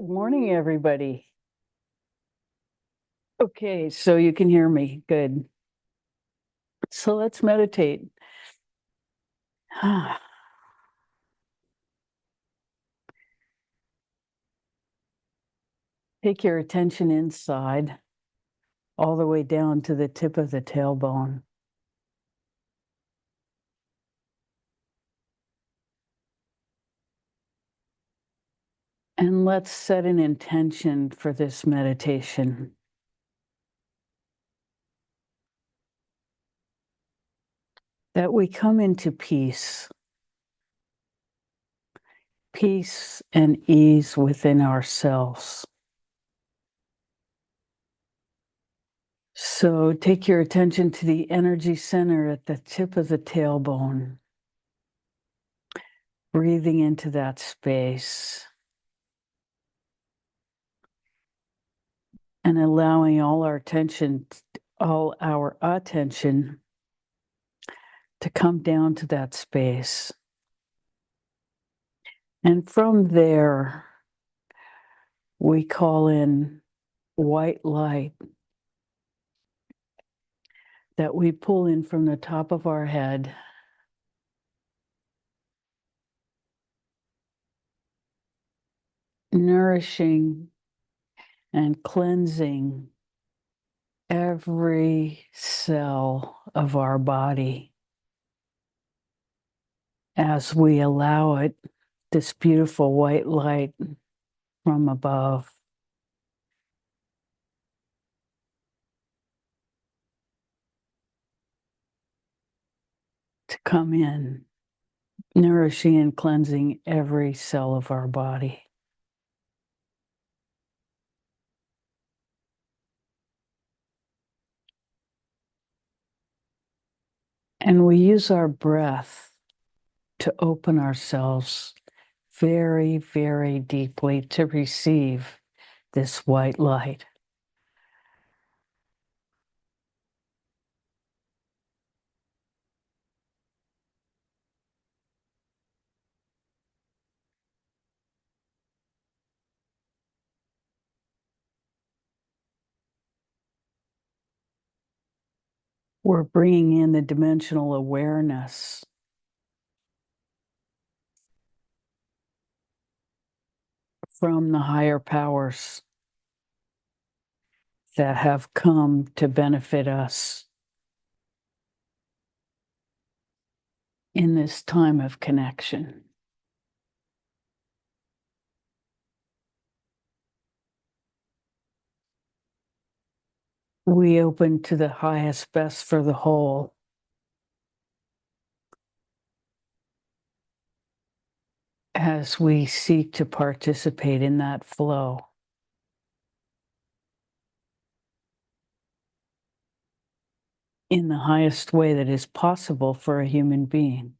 Good morning, everybody. Okay, so you can hear me. Good. So let's meditate. Take your attention inside, all the way down to the tip of the tailbone. And let's set an intention for this meditation. That we come into peace and ease within ourselves. So take your attention to the energy center at the tip of the tailbone, breathing into that space and allowing all our attention to come down to that space. And from there, we call in white light that we pull in from the top of our head, nourishing and cleansing every cell of our body as we allow it, this beautiful white light from above, to come in, nourishing and cleansing every cell of our body. And we use our breath to open ourselves very, very deeply to receive this white light. We're bringing in the dimensional awareness from the higher powers that have come to benefit us in this time of connection. We open to the highest best for the whole. As we seek to participate in that flow. In the highest way that is possible for a human being.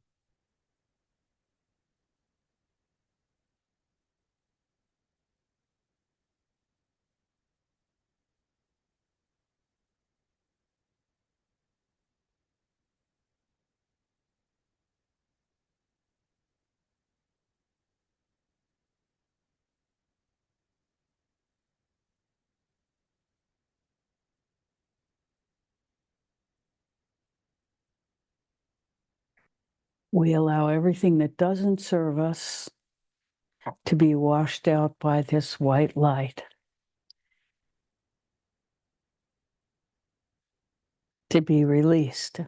We allow everything that doesn't serve us to be washed out by this white light, to be released.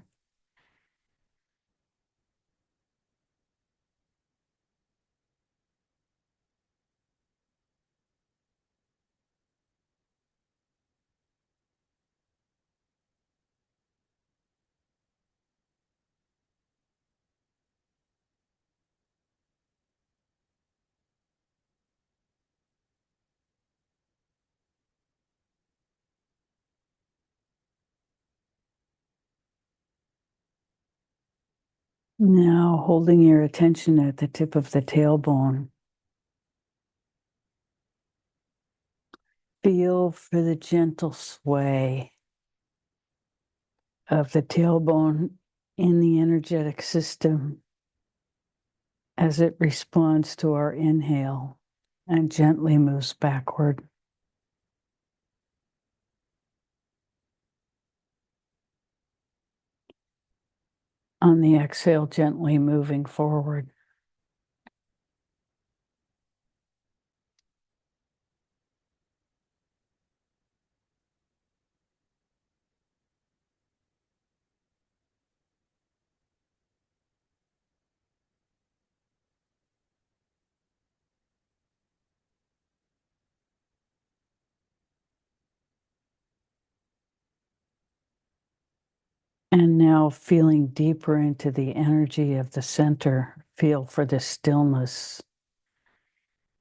Now, holding your attention at the tip of the tailbone, feel for the gentle sway of the tailbone in the energetic system as it responds to our inhale and gently moves backward. On the exhale, gently moving forward. And now feeling deeper into the energy of the center, feel for the stillness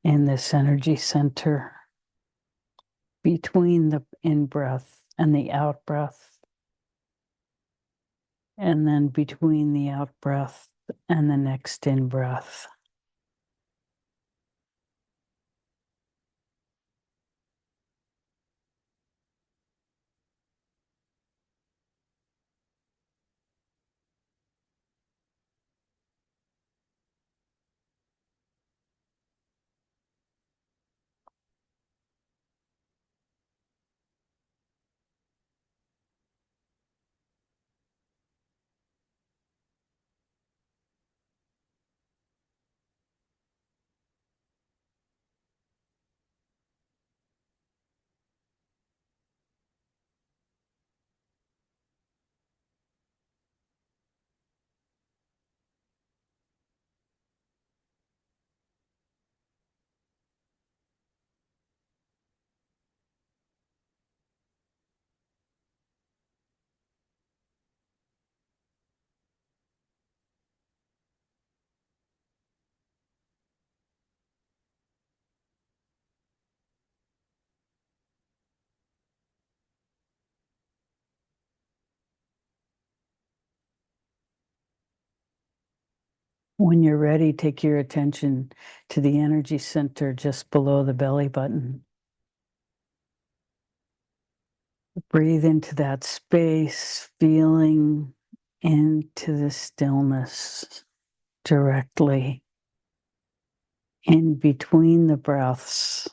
in this energy center between the in-breath and the out-breath, and then between the out-breath and the next in-breath. When you're ready, take your attention to the energy center just below the belly button. Breathe into that space, feeling into the stillness directly in between the breaths.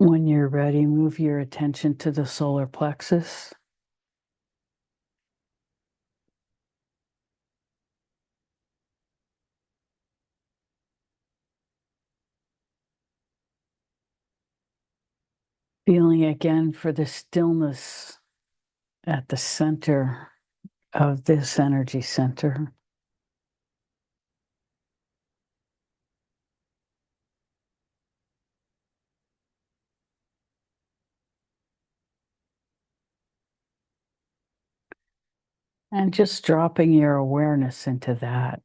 When you're ready, move your attention to the solar plexus. Feeling again for the stillness at the center of this energy center. And just dropping your awareness into that.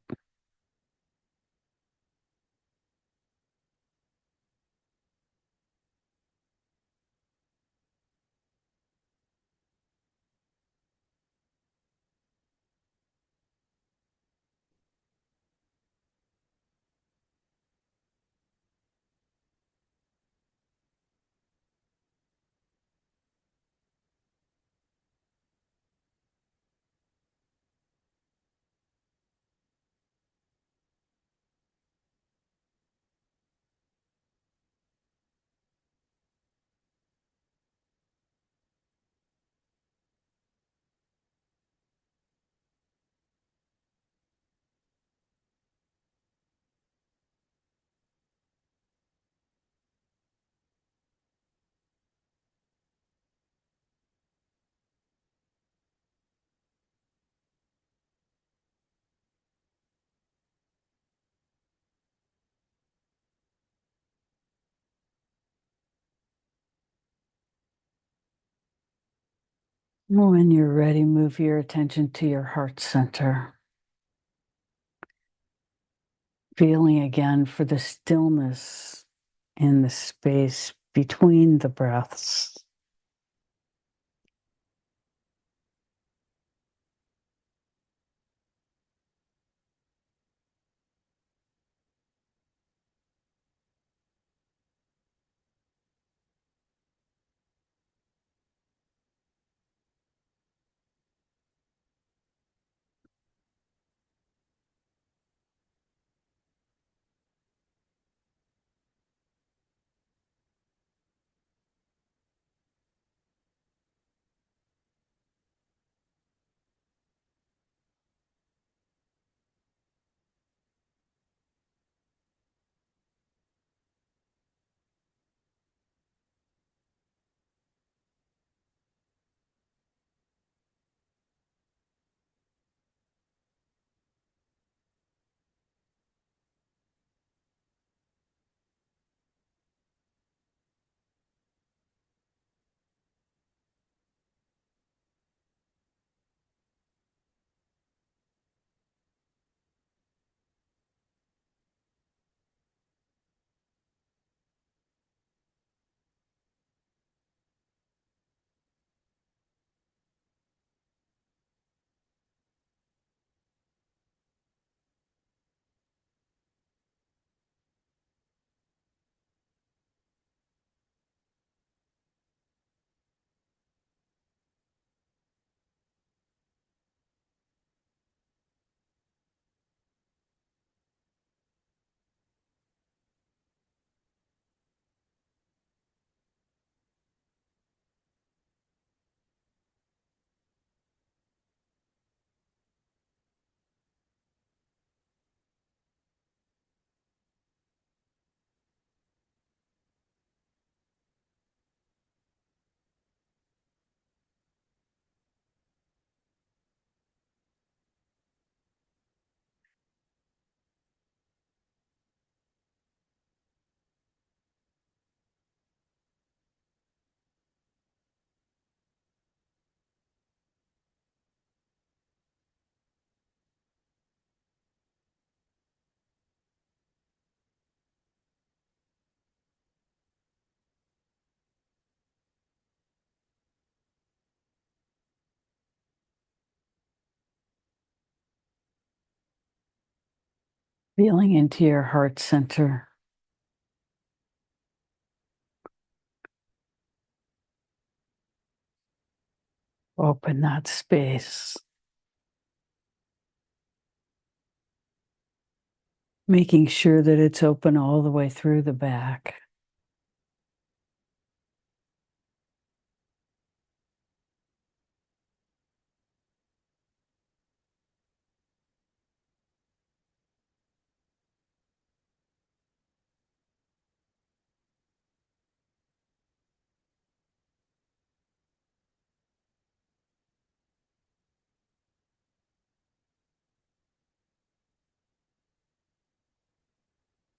When you're ready, move your attention to your heart center. Feeling again for the stillness in the space between the breaths. Feeling into your heart center. Open that space. Making sure that it's open all the way through the back.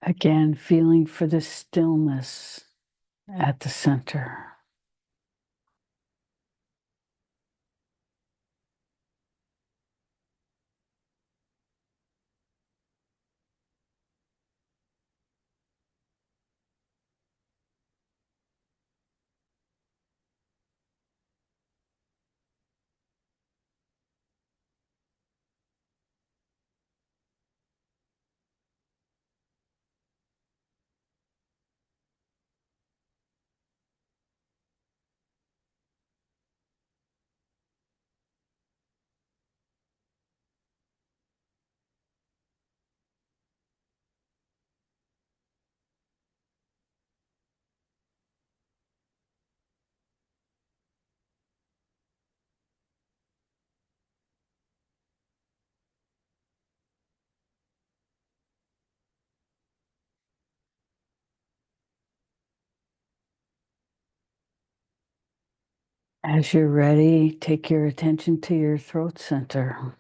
Again, feeling for the stillness at the center. As you're ready, take your attention to your throat center.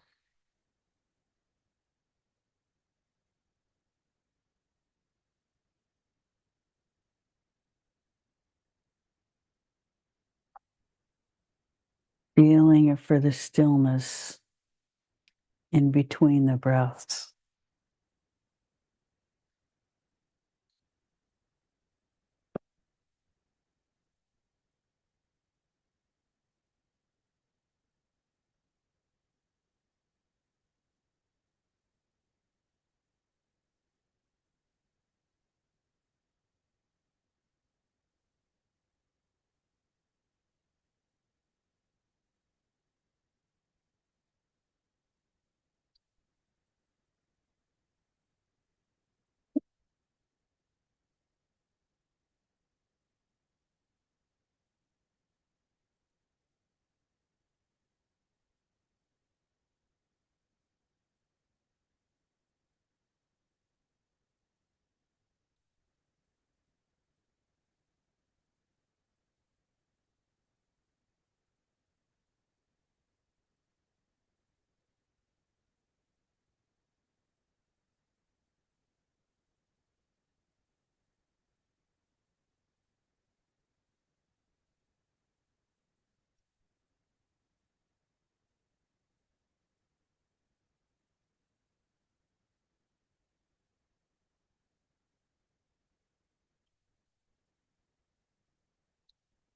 Feeling attentive for the stillness in between the breaths.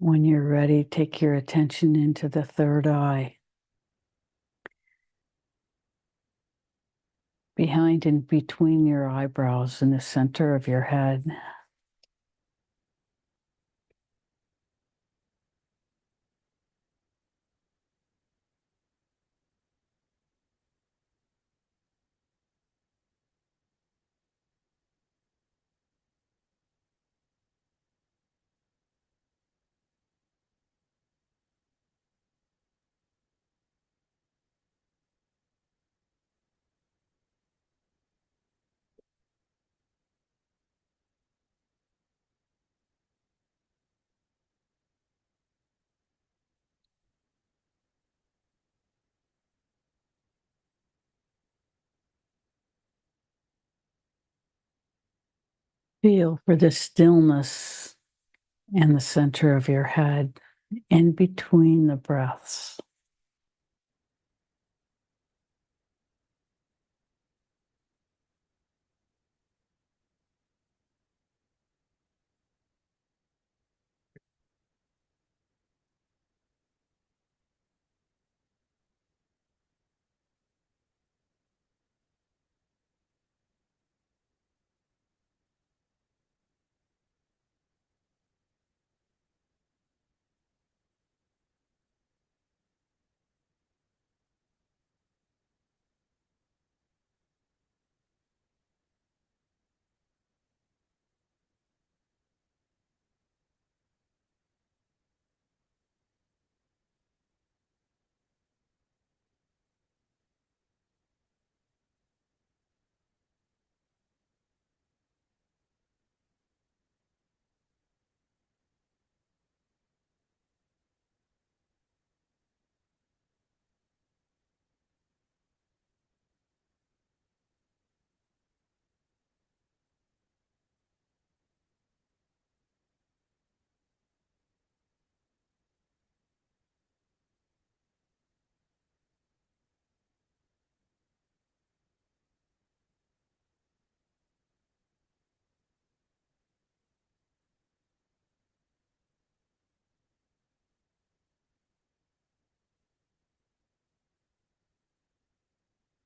When you're ready, take your attention into the third eye, behind and between your eyebrows in the center of your head. Feel for the stillness in the center of your head, in between the breaths.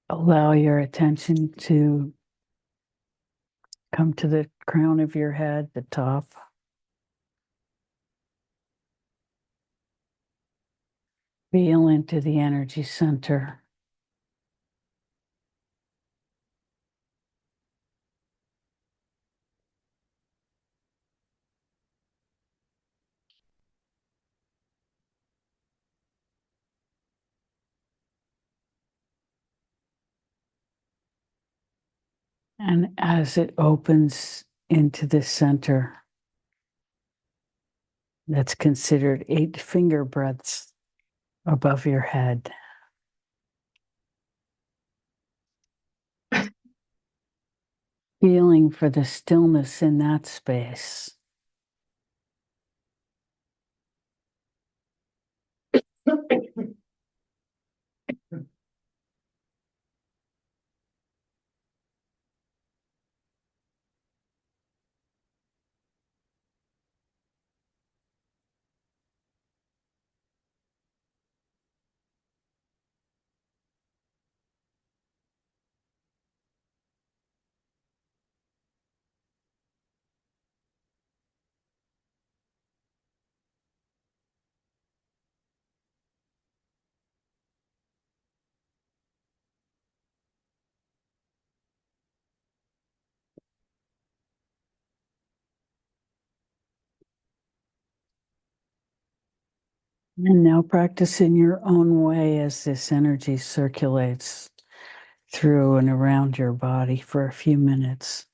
Allow your attention to come to the crown of your head, the top. Feel into the energy center. And as it opens into the center, that's considered 8 finger breadths above your head. Feeling for the stillness in that space. And now practice in your own way as this energy circulates through and around your body for a few minutes.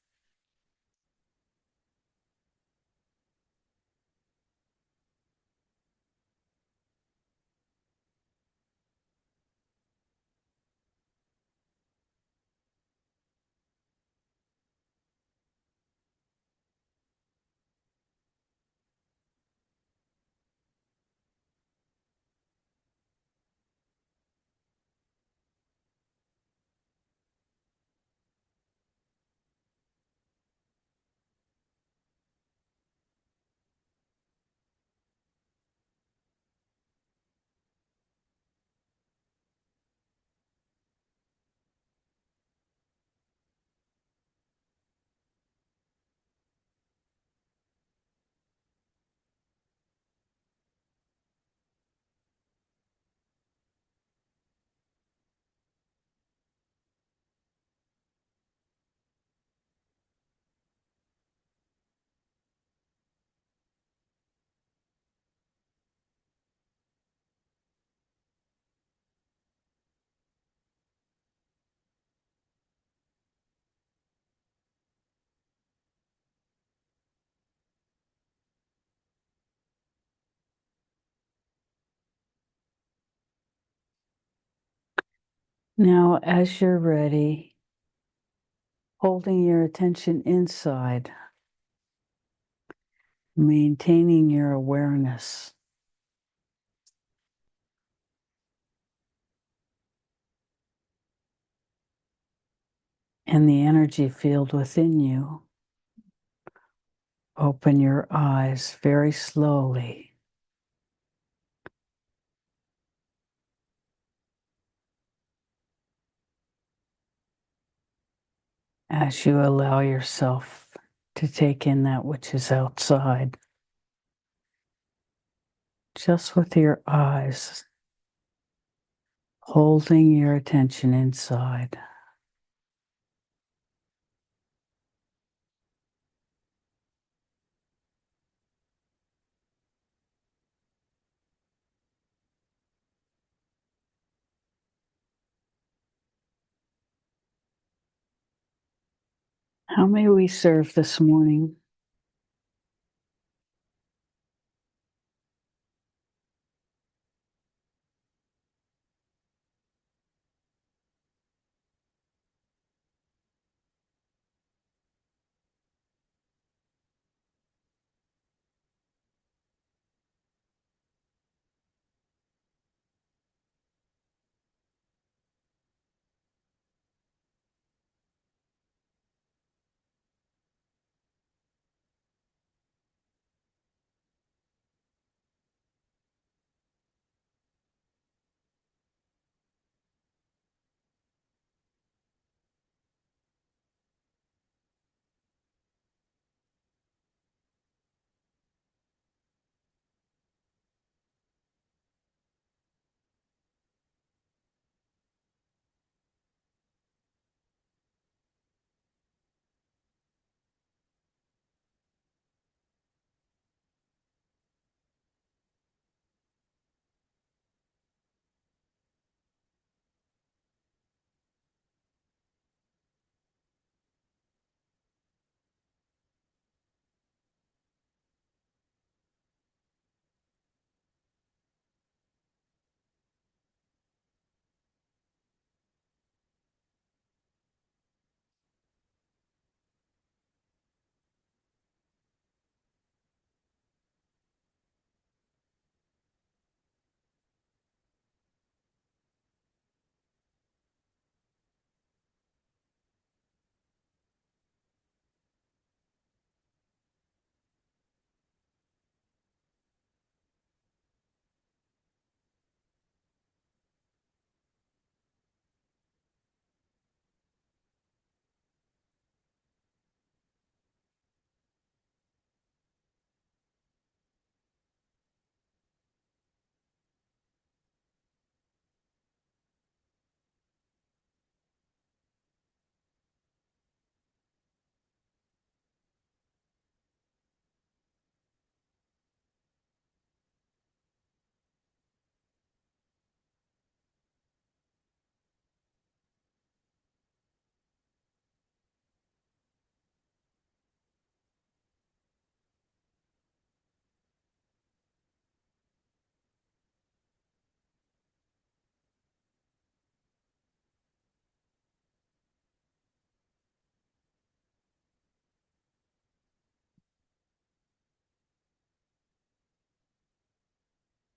Now, as you're ready, holding your attention inside, maintaining your awareness. And the energy field within you. Open your eyes very slowly. As you allow yourself to take in that which is outside, just with your eyes, holding your attention inside. How may we serve this morning?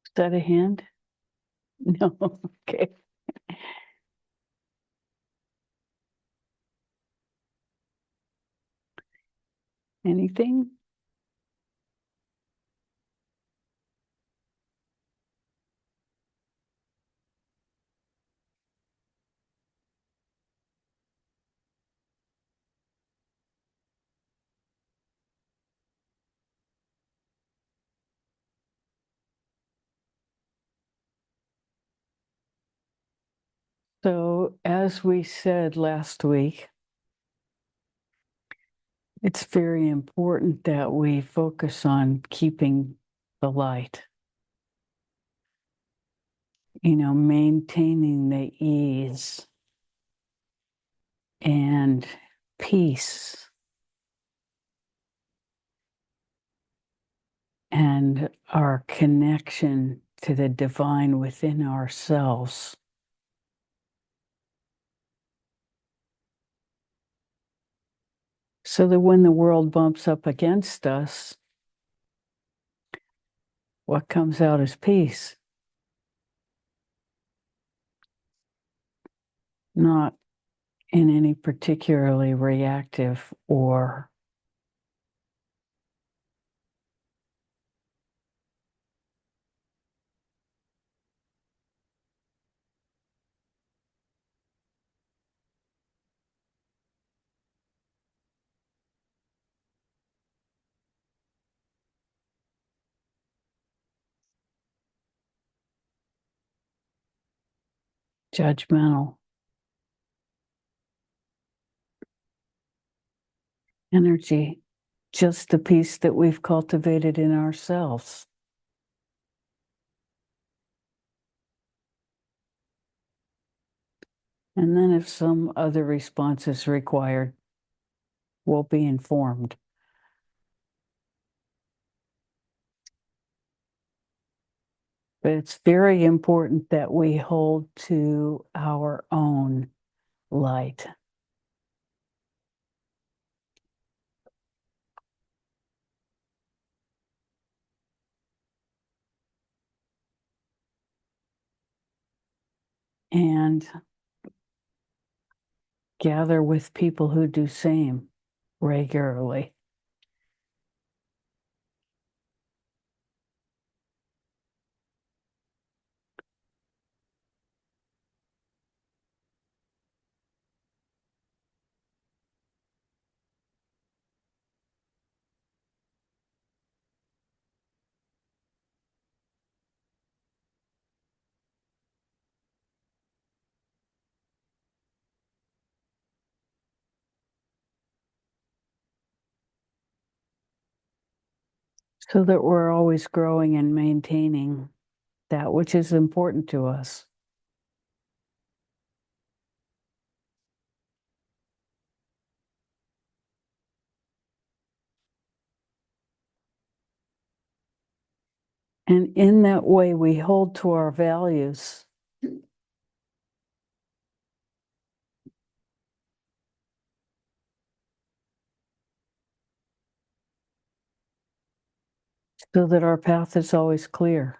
Is that a hand? No, okay. Anything? So, as we said last week, it's very important that we focus on keeping the light, maintaining the ease and peace and our connection to the divine within ourselves. So that when the world bumps up against us, what comes out is peace, not in any particularly reactive or judgmental energy, just the peace that we've cultivated in ourselves. And then if some other response is required, we'll be informed. But it's very important that we hold to our own light. And gather with people who do same regularly. So that we're always growing and maintaining that which is important to us. And in that way, we hold to our values. So that our path is always clear.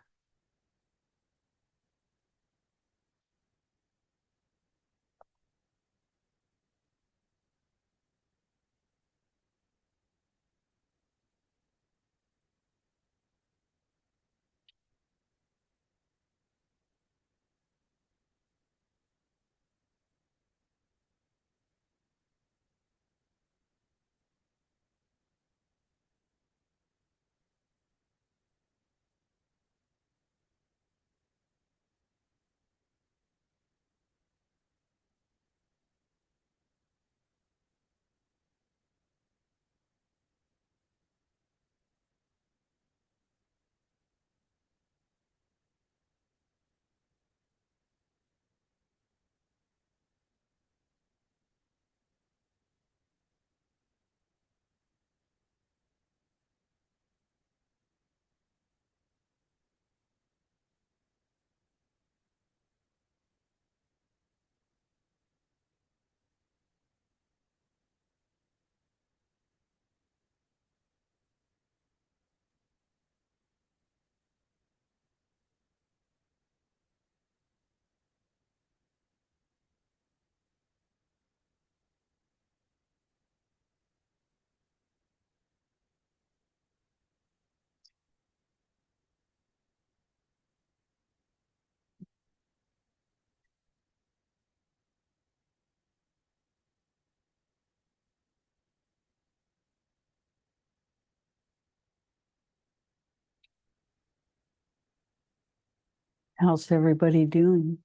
How's everybody doing?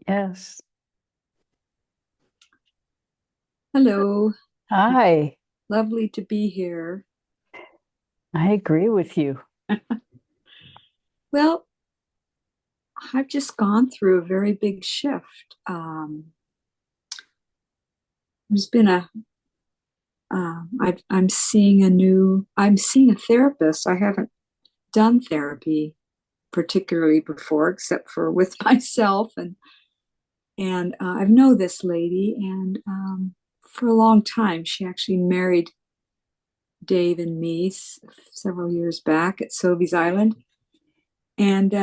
Yes. Hello, Hi. lovely to be here. I agree with you. Well, I've just gone through a very big shift. There's been I'm seeing a therapist. I haven't done therapy particularly before, except for with myself. And I've known this lady, and for a long time, she actually married Dave and me several years back at Sovi's Island. And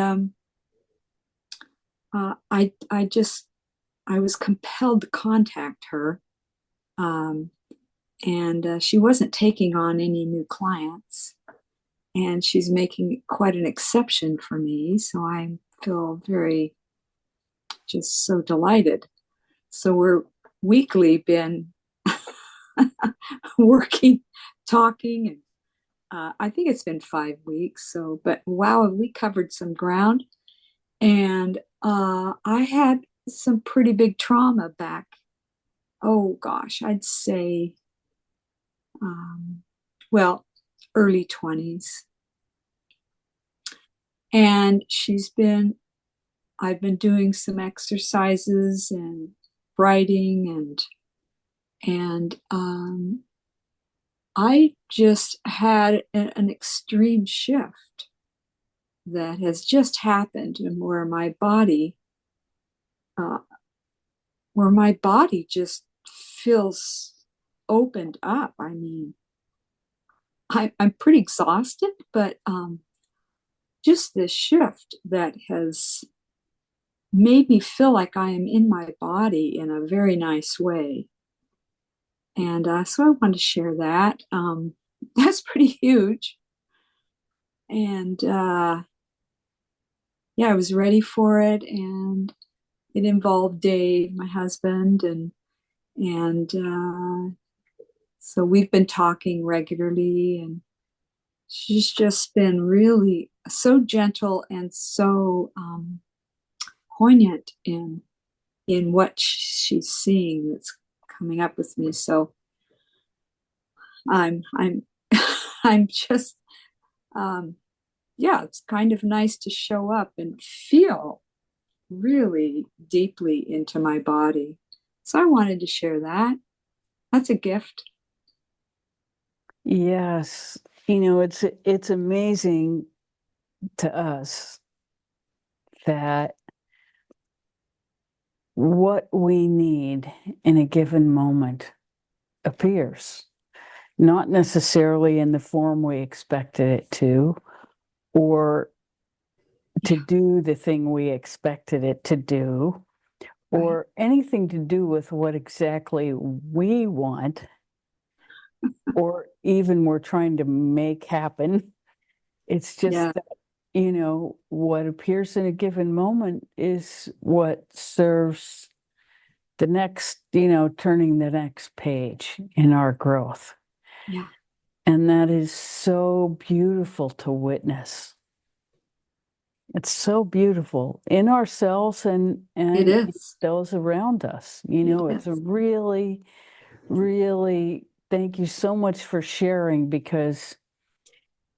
I was compelled to contact her, um, and she wasn't taking on any new clients, and she's making quite an exception for me. So I feel very just so delighted. So we're weekly been working, talking, and I think it's been 5 weeks. So, but wow, have we covered some ground? And I had some pretty big trauma back. Oh gosh, I'd say um, well, early 20s. And I've been doing some exercises and writing and I just had an extreme shift that has just happened and uh, where my body just feels opened up. I mean, I'm pretty exhausted, but just this shift that has made me feel like I am in my body in a very nice way. And so I wanted to share that. That's pretty huge. And yeah, I was ready for it. And it involved Dave, my husband. And so we've been talking regularly. And she's just been really so gentle and so poignant in what she's seeing that's coming up with me. So I'm I'm just um, yeah, it's kind of nice to show up and feel really deeply into my body. So I wanted to share that. That's a gift. Yes. It's amazing to us that what we need in a given moment appears, not necessarily in the form we expected it to, or to Yeah, do the thing we expected it to do, right. or anything to do with what exactly we want, or even we're trying to make happen. It's just Yeah, that, what appears in a given moment is what serves the next, turning the next page in our growth. yeah, And that is so beautiful to witness. It's so beautiful in ourselves it and is. those around us. It It's a is. really, really thank you so much for sharing because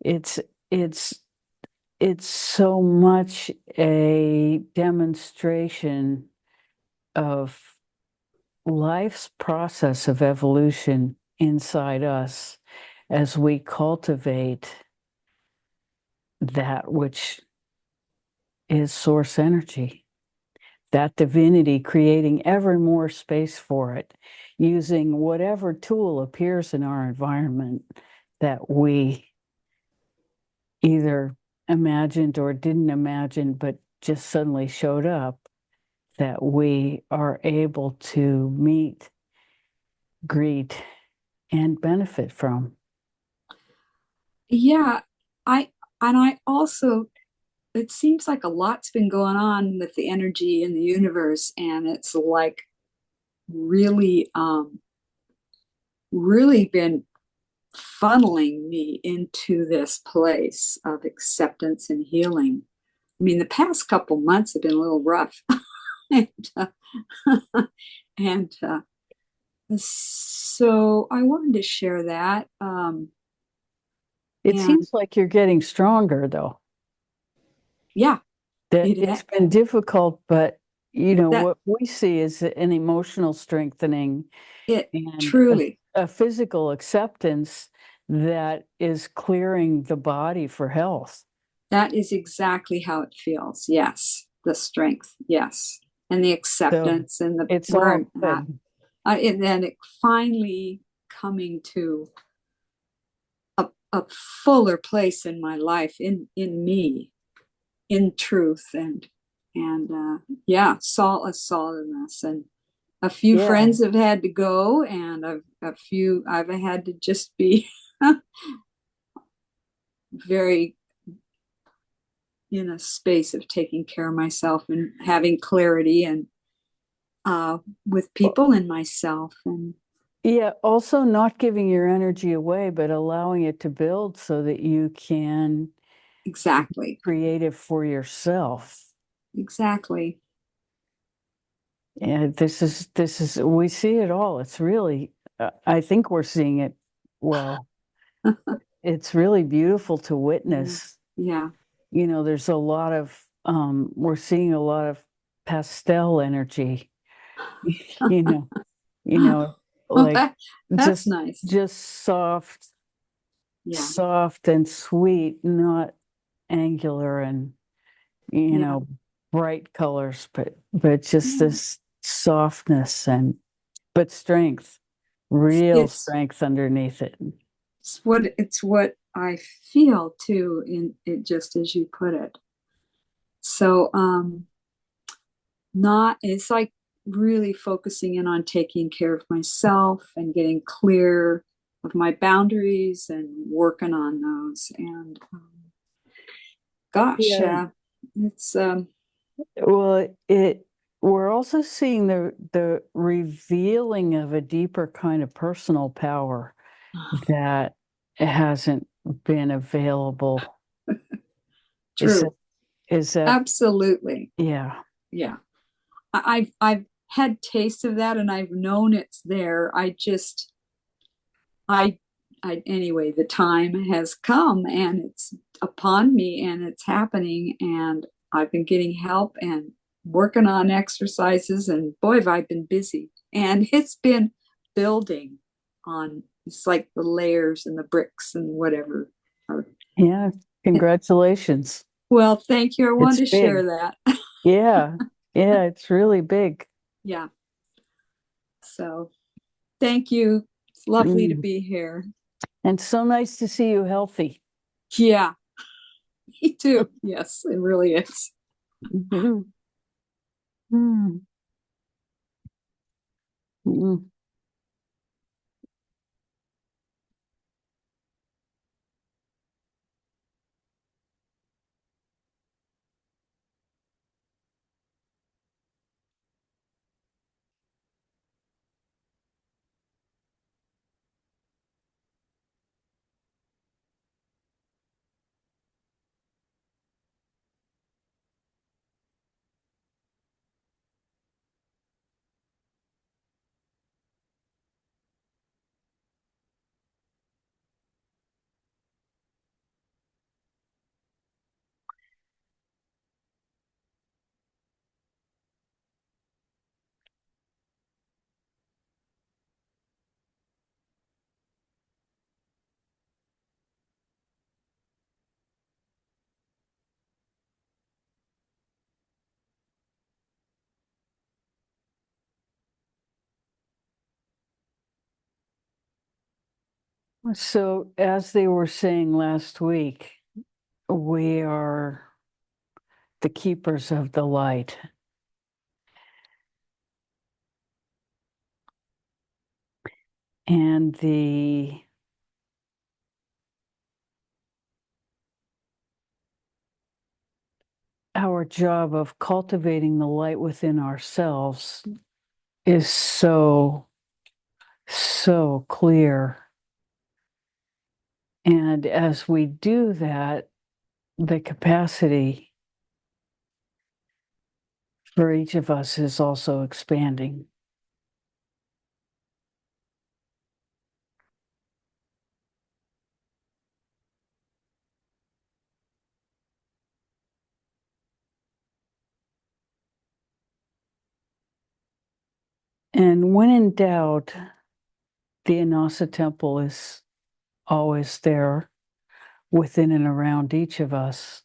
it's it's it's so much a demonstration of life's process of evolution inside us as we cultivate that which is source energy, that divinity, creating ever more space for it, using whatever tool appears in our environment that we either imagined or didn't imagine, but just suddenly showed up, that we are able to meet, greet, and benefit from. Yeah, I and I also it seems like a lot's been going on with the energy in the universe, and it's like really really been funneling me into this place of acceptance and healing. I mean, the past couple months have been a little rough. and and so I wanted to share that. It And seems like you're getting stronger, though. yeah, That it it's been difficult, but that what we see is an emotional strengthening it and truly, a physical acceptance that is clearing the body for health. that is exactly how it feels. Yes, the strength. Yes, and the So acceptance and the it's where all I'm at. good. And then it finally coming to a fuller place in my life, in me, in truth, and yeah, a solidness. And a few Yeah. friends have had to go, and a few I've had to just be very in a space of taking care of myself and having clarity and with people and myself. And Yeah, also not giving your energy away, but allowing it to build so that you can be exactly, creative for yourself. exactly. And we see it all. It's really, I think we're seeing it well. It's really beautiful to Yeah, witness. yeah. There's a lot of, we're seeing a lot of pastel energy, you know, you know, Well, like that's just, nice. just soft, Yeah, soft and sweet, not angular and, you yeah, know, bright colors, but just yeah. this softness but strength, real It's strength underneath it. it's what I feel too, in it, just as you put it. So not it's like really focusing in on taking care of myself and getting clear of my boundaries and working on those. And gosh, Yeah. it's Well, we're also seeing the revealing of a deeper kind of personal power that hasn't been available. Is that, true. is that, Absolutely. yeah. Yeah. I've had taste of that and I've known it's there. I anyway, the time has come and it's upon me and it's happening, and I've been getting help and working on exercises, and boy have I been busy. And it's been building on, it's like the layers and the bricks and whatever are. Yeah. Congratulations. Well, thank you. I It's wanted to share big. that. Yeah. Yeah, it's really big. Yeah. So thank you. It's lovely to Mm. be here. And so nice to see you healthy. Yeah, me too. Yes, it really is. Mhm. Mm. Mm. So, as they were saying last week, we are the keepers of the light. And our job of cultivating the light within ourselves is so, so clear. And as we do that, the capacity for each of us is also expanding. And when in doubt, the Anasa temple is always there within and around each of us.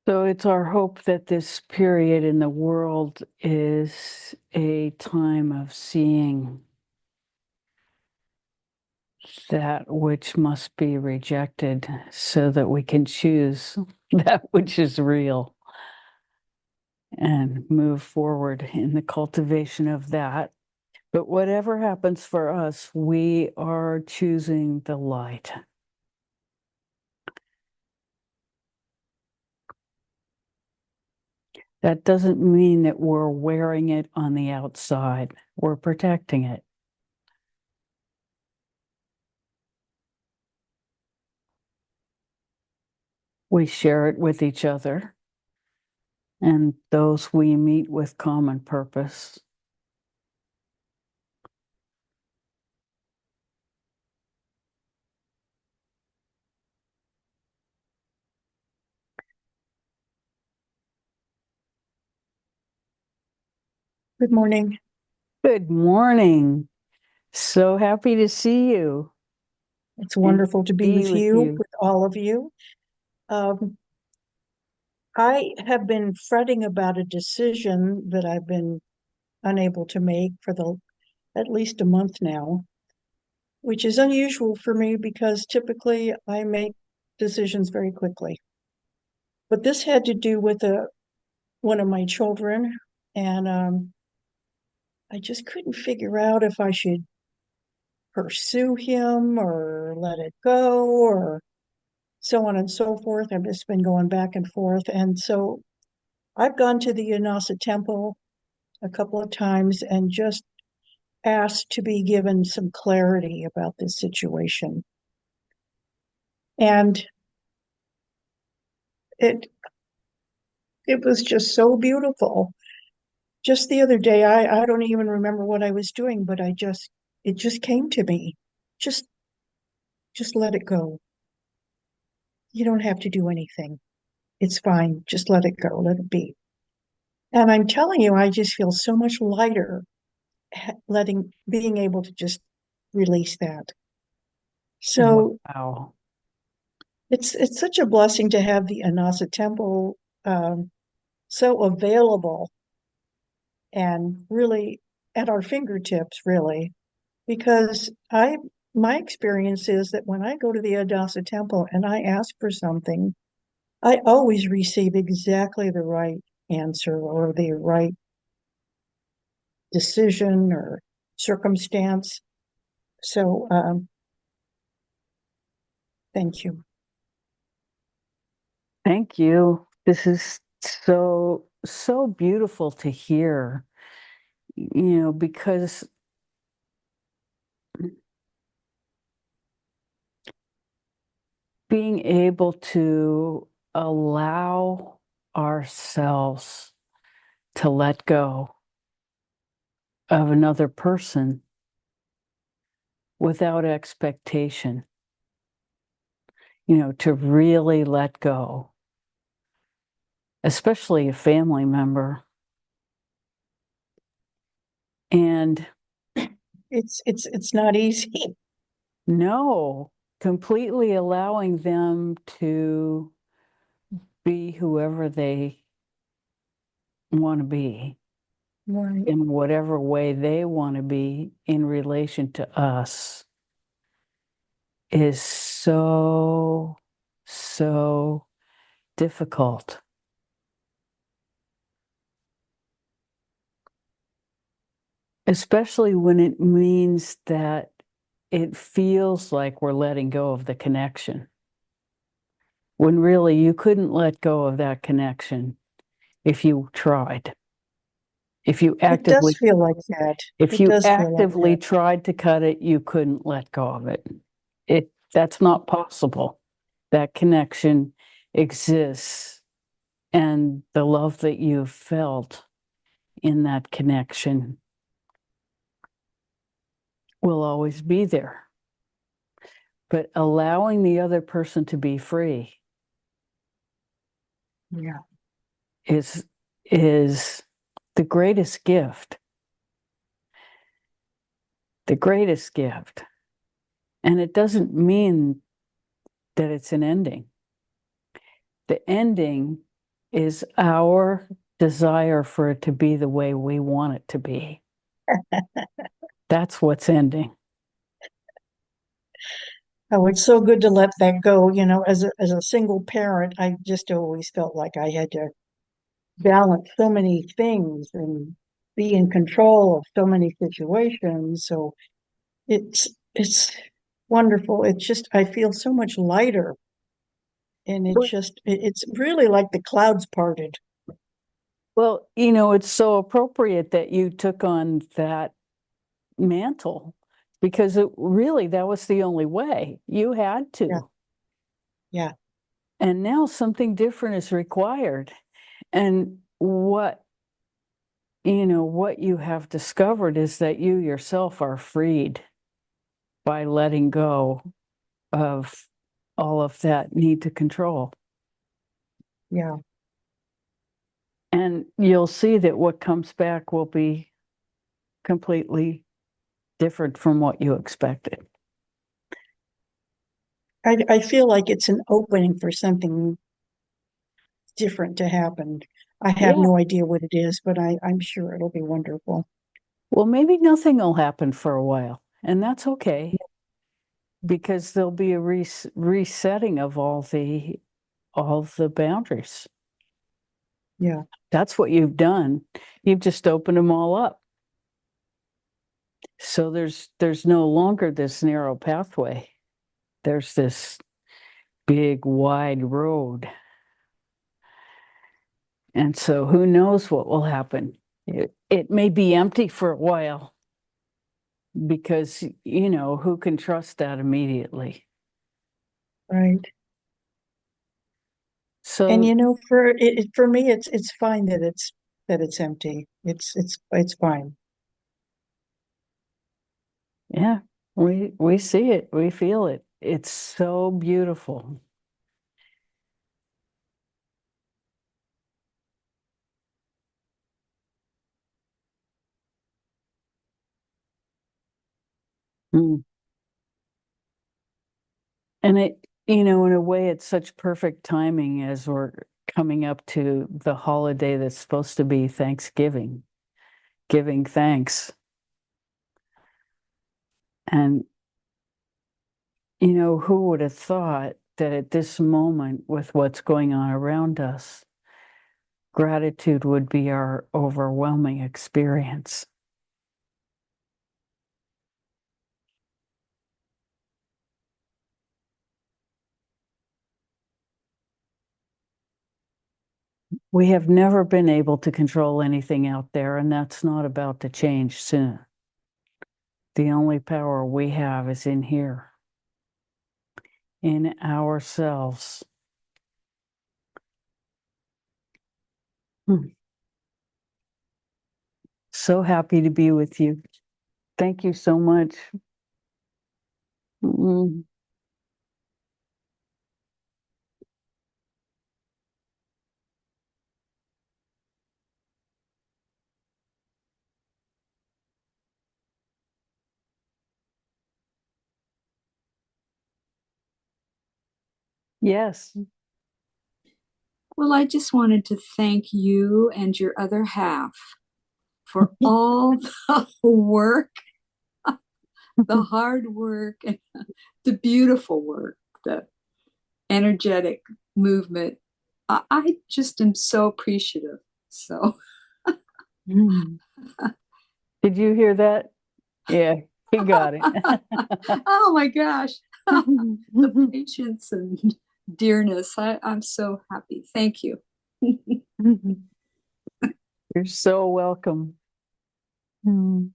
So it's our hope that this period in the world is a time of seeing that which must be rejected so that we can choose that which is real and move forward in the cultivation of that. But whatever happens for us, we are choosing the light. That doesn't mean that we're wearing it on the outside. We're protecting it. We share it with each other and those we meet with common purpose. Good morning. Good morning. So happy to see you. It's wonderful to be with you, with all of you. I have been fretting about a decision that I've been unable to make for at least a month now, which is unusual for me because typically I make decisions very quickly. But this had to do with one of my children, and I just couldn't figure out if I should pursue him or let it go or so on and so forth. I've just been going back and forth. And so I've gone to the Inasa temple a couple of times and just asked to be given some clarity about this situation. And it it was just so beautiful. Just the other day, I don't even remember what I was doing, but it just came to me. Just just let it go. You don't have to do anything. It's fine. Just let it go. Let it be. And I'm telling you, I just feel so much lighter being able to just release that. So Wow. it's such a blessing to have the Anasa temple so available and really at our fingertips, really, because my experience is that when I go to the Anasa temple and I ask for something, I always receive exactly the right answer or the right decision or circumstance. So thank you. Thank you. This is so beautiful to hear, because being able to allow ourselves to let go of another person without expectation, to really let go, especially a family member. And It's not easy. no, completely allowing them to be whoever they want to be Right. in whatever way they want to be in relation to us is so, so difficult. Especially when it means that it feels like we're letting go of the connection. When really you couldn't let go of that connection if you tried. If you It does actively feel like that. if It you does feel like actively that. tried to cut it, you couldn't let go of it. That's not possible. That connection exists, and the love that you've felt in that connection will always be there. But allowing the other person to be free Yeah. is the greatest gift. The greatest gift. And it doesn't mean that it's an ending. The ending is our desire for it to be the way we want it to be. That's what's ending. Oh, it's so good to let that go. You know, as a single parent, I just always felt like I had to balance so many things and be in control of so many situations. So it's wonderful. It's just I feel so much lighter, and it's really like the clouds parted. Well, it's so appropriate that you took on that mantle because that was the only way. You had Yeah, to. yeah, And now something different is required. And what you have discovered is that you yourself are freed by letting go of all of that need to control. yeah. And you'll see that what comes back will be completely different from what you expected. I feel like it's an opening for something different to happen. I have Yeah. no idea what it is, but I'm sure it'll be wonderful. Well, maybe nothing will happen for a while, and that's okay because there'll be a resetting of all the boundaries. Yeah, That's what you've done. You've just opened them all up. So there's no longer this narrow pathway. There's this big wide road. And so who knows what will happen? It may be empty for a while because, who can trust that immediately? right. And So, you know, for me, it's fine that it's empty. It's fine. yeah, we see it, we feel it. It's so beautiful. Mm. And in a way, it's such perfect timing as we're coming up to the holiday that's supposed to be Thanksgiving, giving thanks. And, who would have thought that at this moment, with what's going on around us, gratitude would be our overwhelming experience? We have never been able to control anything out there, and that's not about to change soon. The only power we have is in here, in ourselves. Hmm. So happy to be with you. Thank you so much. Mm. Yes. Well, I just wanted to thank you and your other half for all the work, the hard work, and the beautiful work, the energetic movement. I just am so appreciative. So, Did you hear that? Yeah, he got it. oh my gosh, the patience and dearness. I'm so happy. Thank you. You're so welcome. Mm.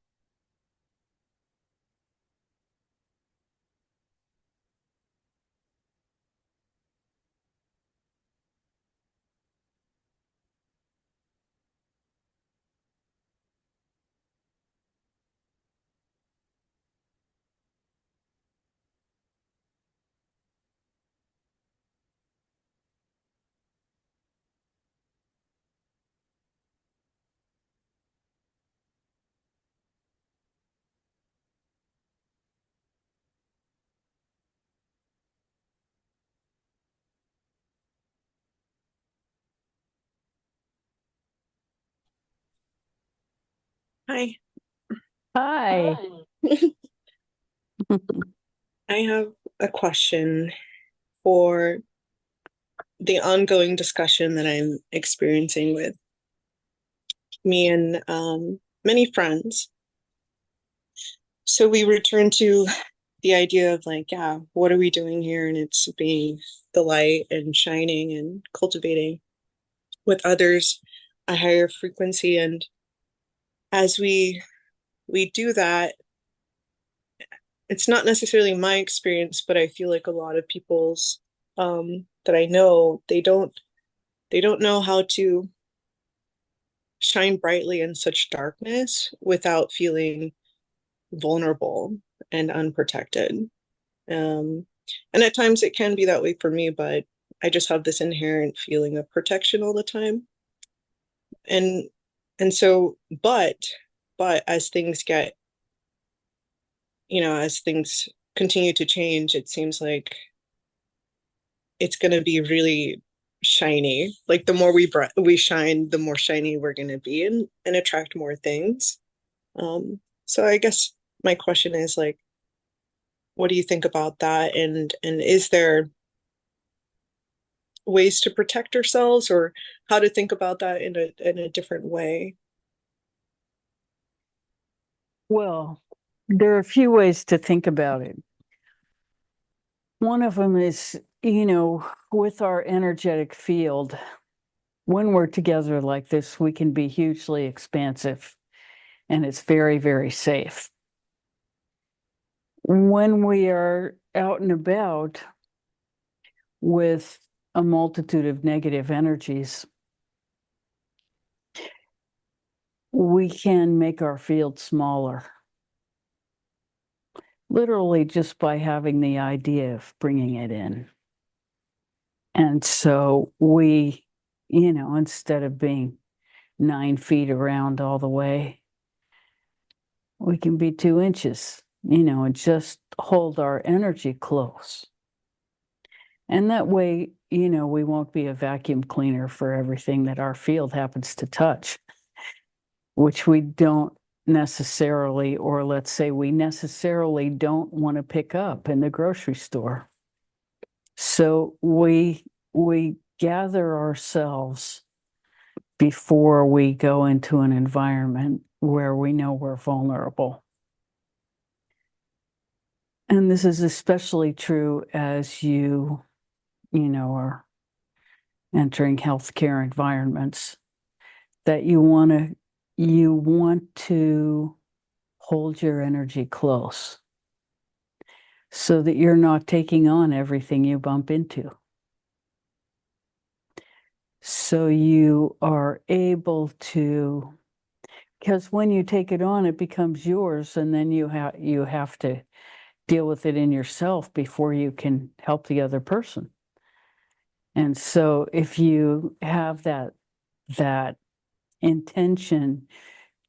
Hi. Hi. I have a question for the ongoing discussion that I'm experiencing with me and many friends. So we return to the idea of like, yeah, what are we doing here? And it's being the light and shining and cultivating with others a higher frequency. And as we do that, it's not necessarily my experience, but I feel like a lot of people's that I know, they don't know how to shine brightly in such darkness without feeling vulnerable and unprotected. Um, and at times it can be that way for me, but I just have this inherent feeling of protection all the time. And so, but as things get, as things continue to change, it seems like it's going to be really shiny. Like the more we shine, the more shiny we're going to be and attract more things. So I guess my question is like, what do you think about that? And is there ways to protect ourselves or how to think about that in a different way? Well, there are a few ways to think about it. One of them is, with our energetic field, when we're together like this, we can be hugely expansive and it's very, very safe. When we are out and about with a multitude of negative energies, we can make our field smaller, literally just by having the idea of bringing it in. And so we, instead of being 9 feet around all the way, we can be 2 inches, and just hold our energy close. And that way, we won't be a vacuum cleaner for everything that our field happens to touch, which we don't necessarily, or let's say we necessarily don't want to pick up in the grocery store. So we gather ourselves before we go into an environment where we know we're vulnerable. And this is especially true as you are entering healthcare environments, that you want to hold your energy close so that you're not taking on everything you bump into. So you are able to, because when you take it on, it becomes yours, and then you have to deal with it in yourself before you can help the other person. And so if you have that intention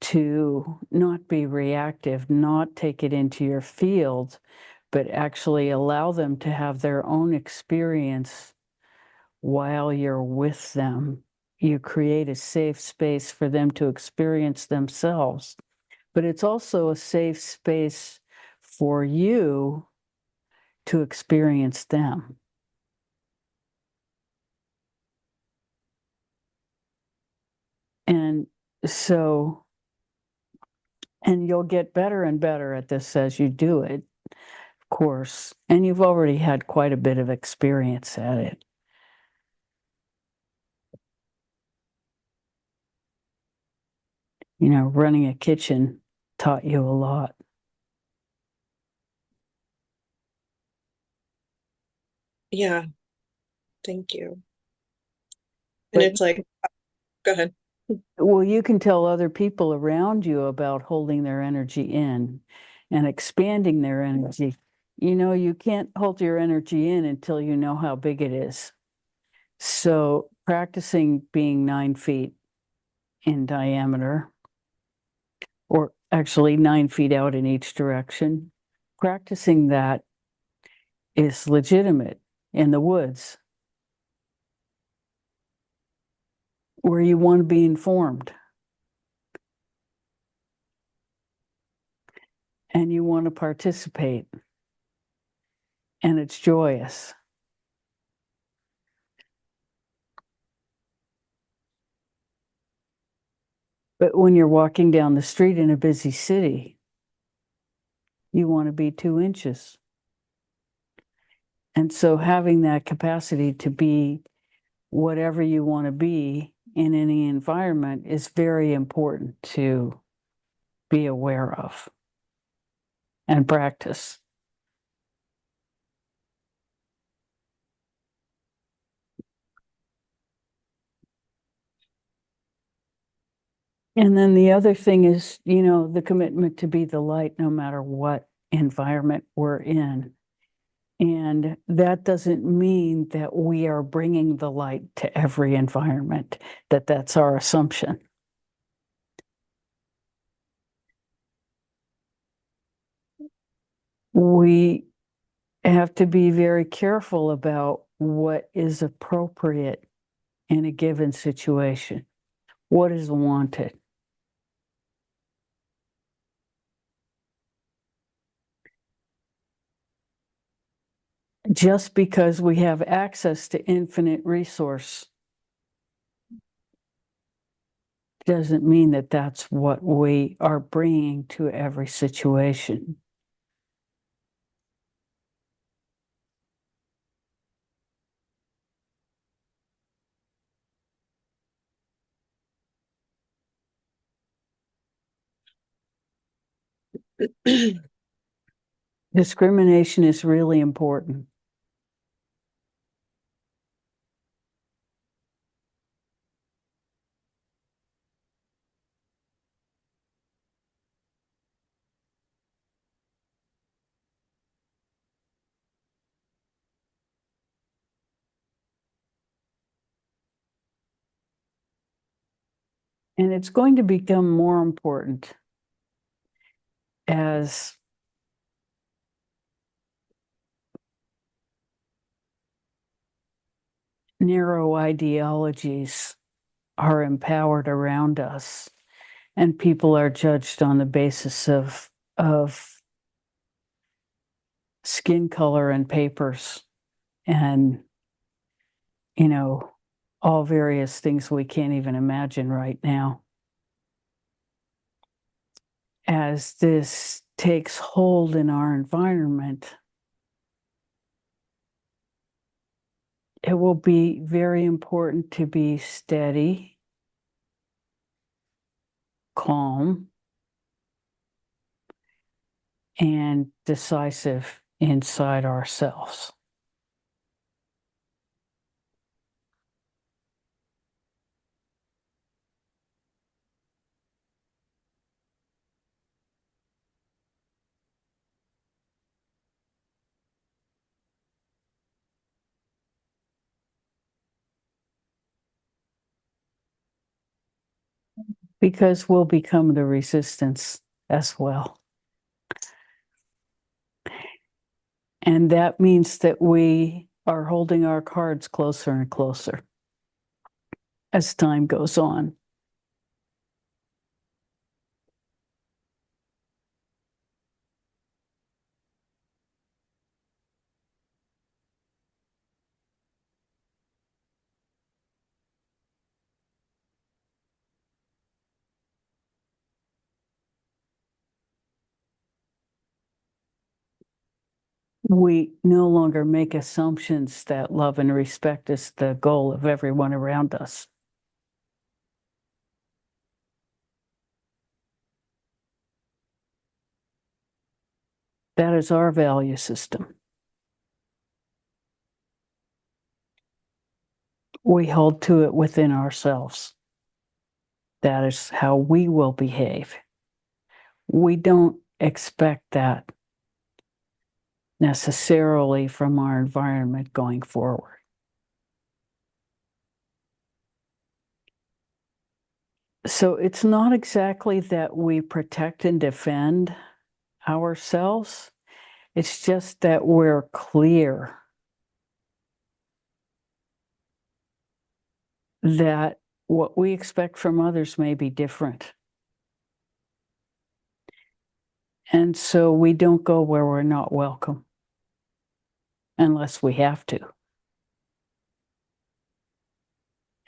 to not be reactive, not take it into your field, but actually allow them to have their own experience while you're with them. You create a safe space for them to experience themselves, but it's also a safe space for you to experience them. And so, and you'll get better and better at this as you do it, of course, and you've already had quite a bit of experience at it. You know, running a kitchen taught you a lot. Yeah, thank you. And But it's like, go ahead. well, you can tell other people around you about holding their energy in and expanding their energy. You know, you can't hold your energy in until you know how big it is. So practicing being 9 feet in diameter, or actually 9 feet out in each direction, practicing that is legitimate in the woods where you want to be informed and you want to participate, and it's joyous. But when you're walking down the street in a busy city, you want to be 2 inches. And so having that capacity to be whatever you want to be in any environment is very important to be aware of and practice. And then the other thing is, you know, the commitment to be the light no matter what environment we're in. And that doesn't mean that we are bringing the light to every environment, that's our assumption. We have to be very careful about what is appropriate in a given situation, what is wanted. Just because we have access to infinite resource doesn't mean that that's what we are bringing to every situation. Discrimination is really important. And it's going to become more important as narrow ideologies are empowered around us and people are judged on the basis of skin color and papers and, you know, all various things we can't even imagine right now. As this takes hold in our environment, it will be very important to be steady, calm, and decisive inside ourselves. Because we'll become the resistance as well. And that means that we are holding our cards closer and closer as time goes on. We no longer make assumptions that love and respect is the goal of everyone around us. That is our value system. We hold to it within ourselves. That is how we will behave. We don't expect that necessarily from our environment going forward. So it's not exactly that we protect and defend ourselves. It's just that we're clear that what we expect from others may be different. And so we don't go where we're not welcome unless we have to.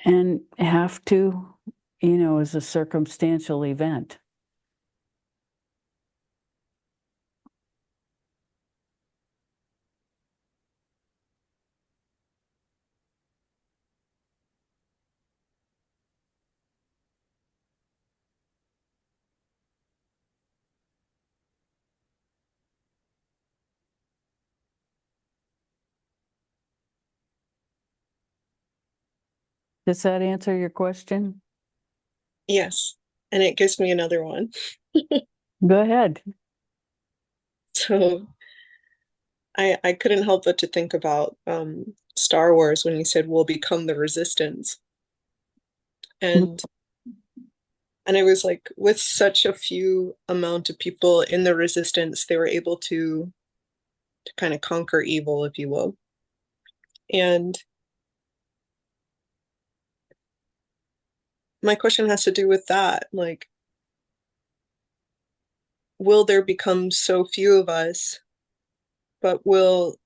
And have to, is a circumstantial event. Does that answer your question? Yes. And it gives me another one. Go ahead. So I couldn't help but to think about Star Wars when he said we'll become the resistance. And I was like, with such a few amount of people in the resistance, they were able to kind of conquer evil, if you will. And my question has to do with that. Like, will there become so few of us, but will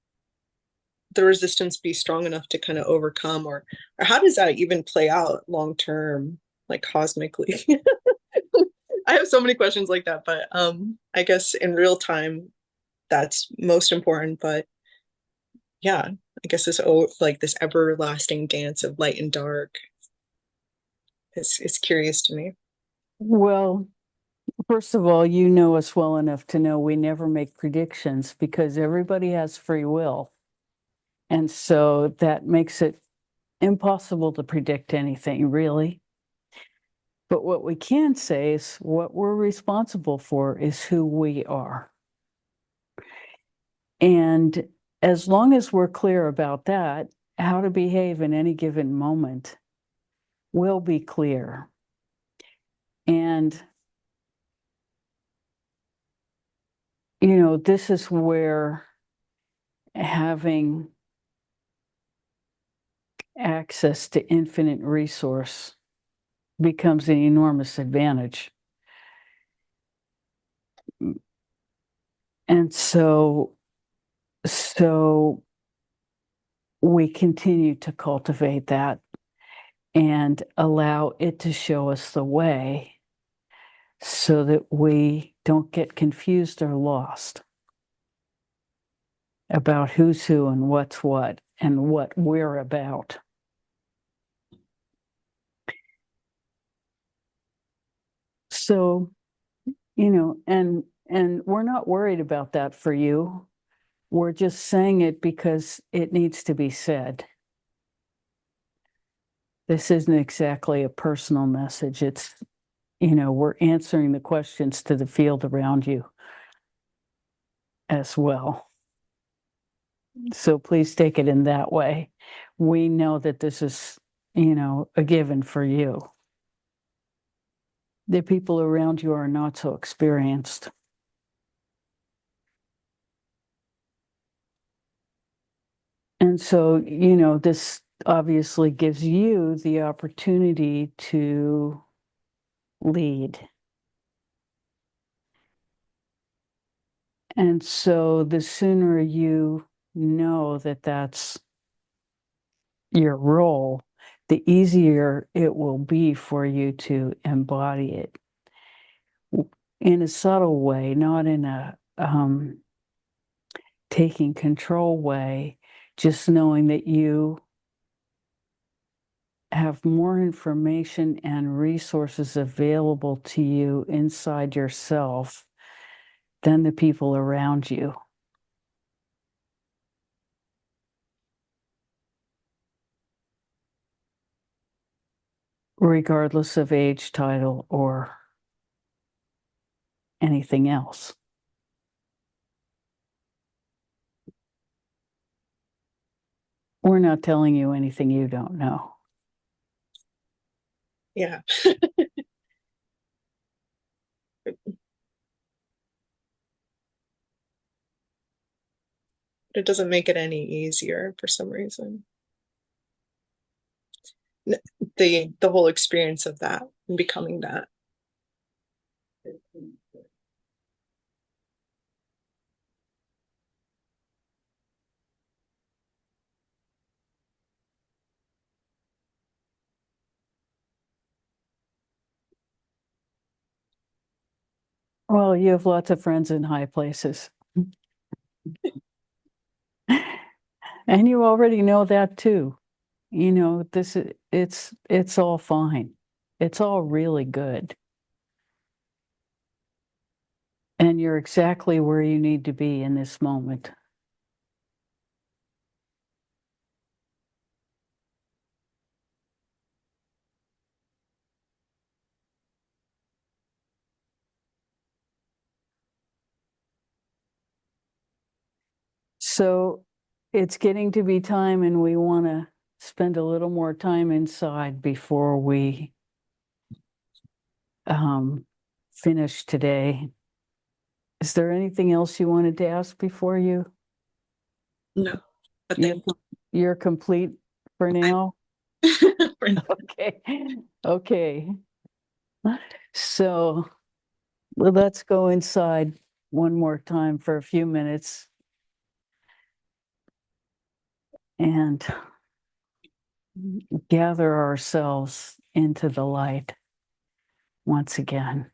the resistance be strong enough to kind of overcome, or how does that even play out long term, like cosmically? I have so many questions like that, but I guess in real time that's most important. But yeah, I guess this like this everlasting dance of light and dark is curious to me. Well, first of all, you know us well enough to know we never make predictions because everybody has free will. And so that makes it impossible to predict anything, really. But what we can say is what we're responsible for is who we are. And as long as we're clear about that, how to behave in any given moment will be clear. And, this is where having access to infinite resource becomes an enormous advantage. And so we continue to cultivate that and allow it to show us the way so that we don't get confused or lost about who's who and what's what and what we're about. So, and we're not worried about that for you. We're just saying it because it needs to be said. This isn't exactly a personal message. It's, we're answering the questions to the field around you as well. So please take it in that way. We know that this is, a given for you. The people around you are not so experienced. And so, this obviously gives you the opportunity to lead. And so the sooner you know that that's your role, the easier it will be for you to embody it in a subtle way, not in a taking control way, just knowing that you have more information and resources available to you inside yourself than the people around you. Regardless of age, title, or anything else. We're not telling you anything you don't know. Yeah. It doesn't make it any easier for some reason. The whole experience of that and becoming that. Well, you have lots of friends in high places. And you already know that too. It's all fine. It's all really good. And you're exactly where you need to be in this moment. So it's getting to be time, and we want to spend a little more time inside before we finish today. Is there anything else you wanted to ask before you? No, but You're complete for now? for now. Okay. Okay. So let's go inside one more time for a few minutes and gather ourselves into the light once again.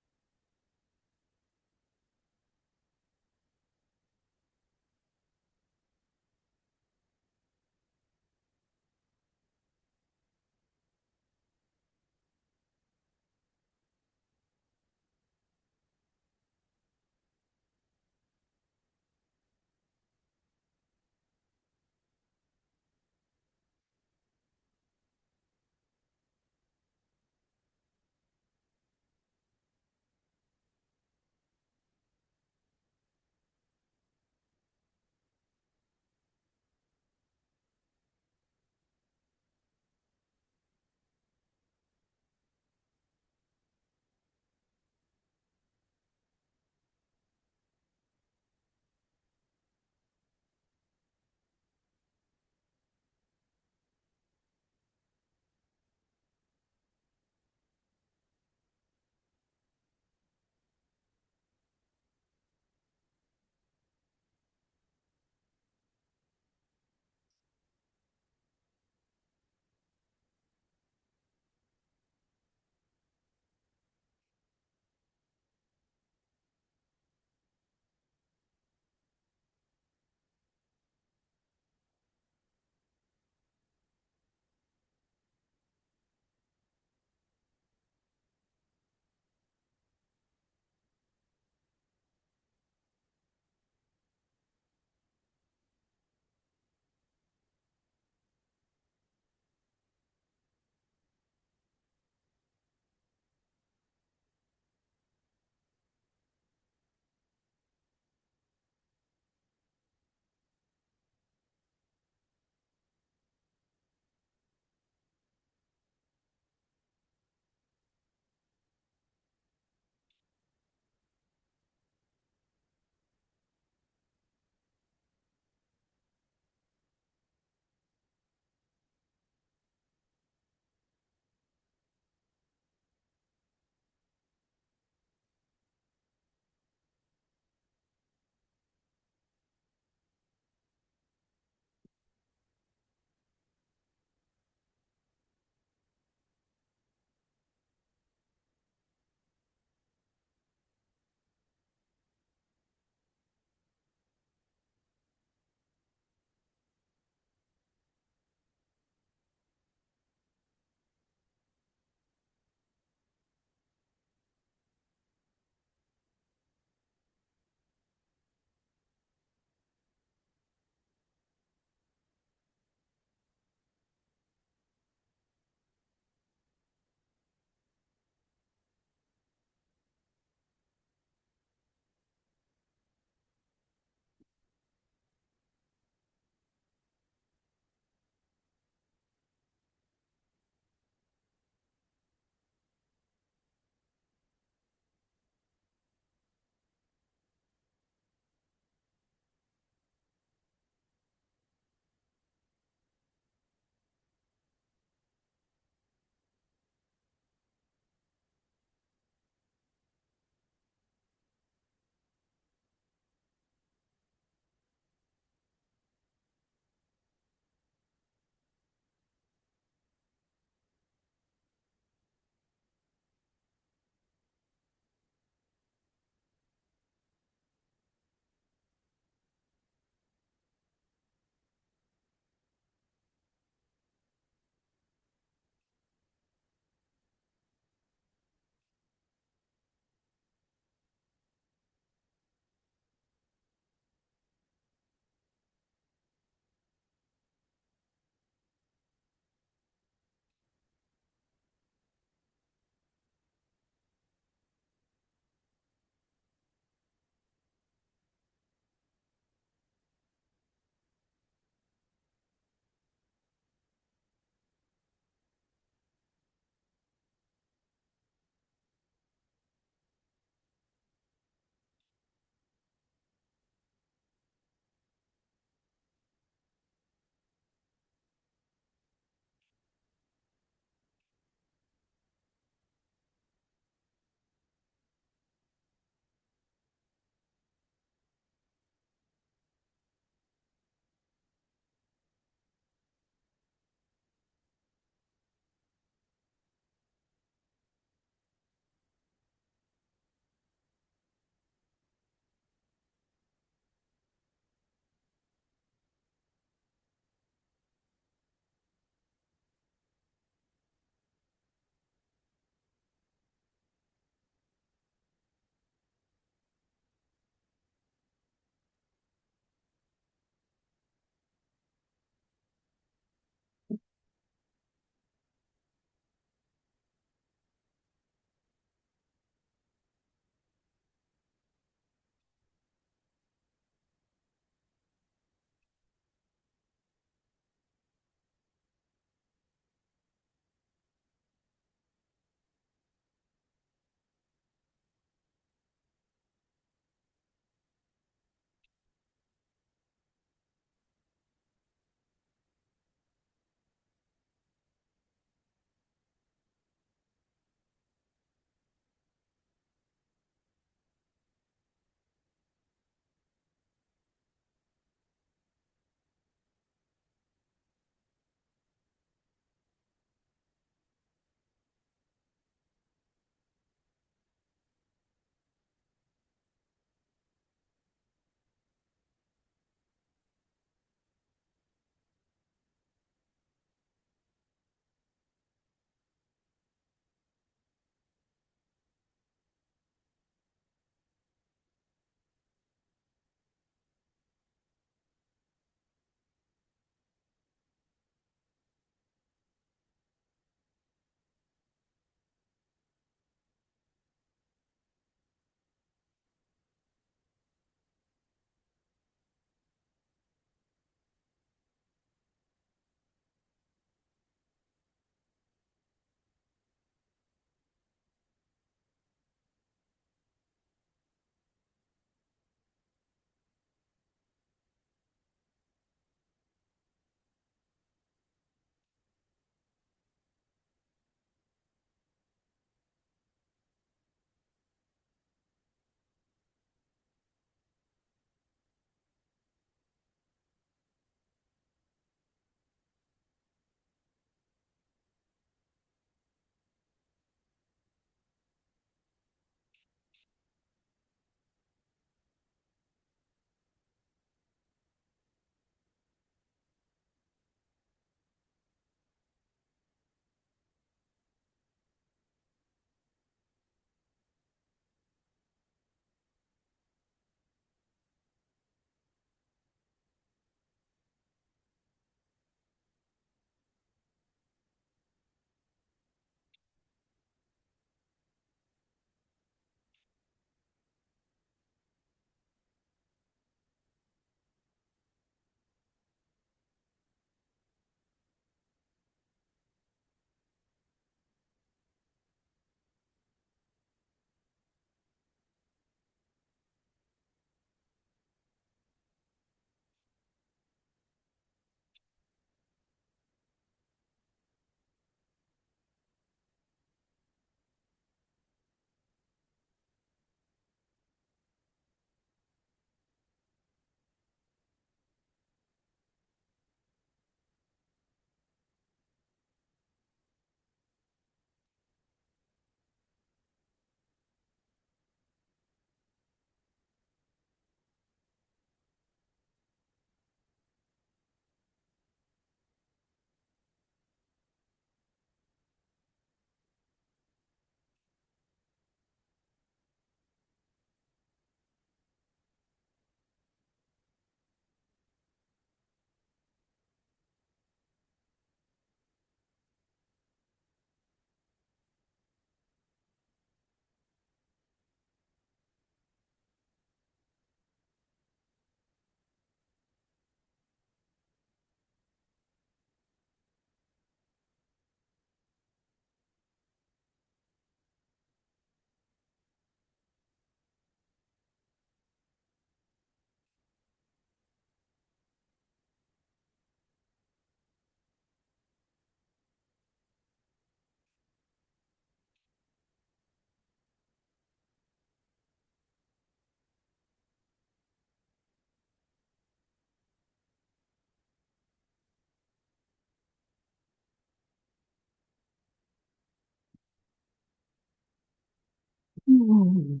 Mm.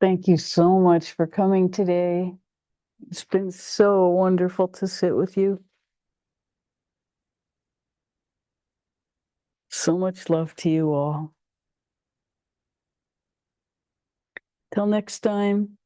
Thank you so much for coming today. It's been so wonderful to sit with you. So much love to you all. Till next time.